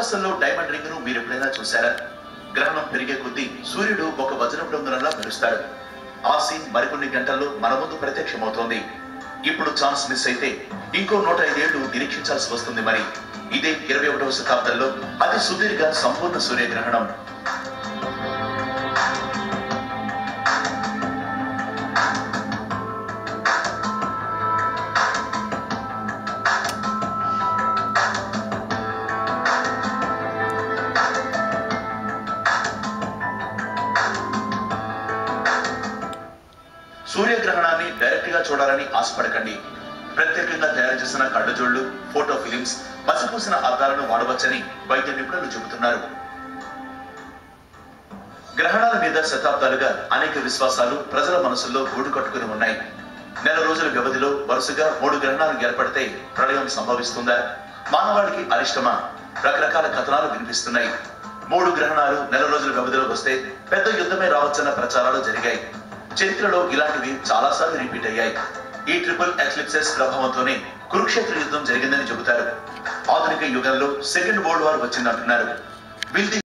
ఆకాశంలో diamond ring ను మీరు ఎప్పుడైనా చూశారా? గ్రహణం పెరిగే కొద్దీ సూర్యుడు ఒక వజ్రపు డొంగరంలా మెరుస్తాడు. ఆ సీన్ మరికొన్ని గంటల్లో మన ముందు ప్రత్యక్షమవుతోంది. ఇప్పుడు ఛాన్స్ మిస్ అయితే ఇంకో 105 ఏళ్లు నిరీక్షించాల్సి వస్తుంది. మరి ఇదే 21వ శతాబ్దంలో అతి సుదీర్ఘ సంపూర్ణ సూర్యగ్రహణం. సూర్యగ్రహణాన్ని డైరెక్ట్ గా చూడాలని ఆశపడకండి. ప్రత్యేకంగా తయారు చేసిన కళ్ళజోళ్లు, ఫోటో ఫిలిమ్స్, మసిపూసిన అద్దాలను వాడవచ్చని వైద్య నిపుణులు చెబుతున్నారు. గ్రహణాల మీద శతాబ్దాలుగా అనేక విశ్వాసాలు ప్రజల మనసుల్లో గూడు కట్టుకుని ఉన్నాయి. నెల రోజుల వ్యవధిలో వరుసగా 3 గ్రహణాలు ఏర్పడితే ప్రళయం సంభవిస్తుందా? మానవాళికి అరిష్టమా? రకరకాల కథనాలు వినిపిస్తున్నాయి. 3 గ్రహణాలు నెల రోజుల వ్యవధిలో వస్తే పెద్ద యుద్ధమే రావచ్చన్న ప్రచారాలు జరిగాయి. చరిత్రలో ఇలాంటివి చాలాసార్లు రిపీట్ అయ్యాయి. ఈ ట్రిపుల్ ఎక్లిప్సెస్ ప్రభావంతోనే కురుక్షేత్ర యుద్ధం జరిగిందని చెబుతారు. ఆధునిక యుగంలో సెకండ్ వరల్డ్ వార్ వచ్చిందంటున్నారు.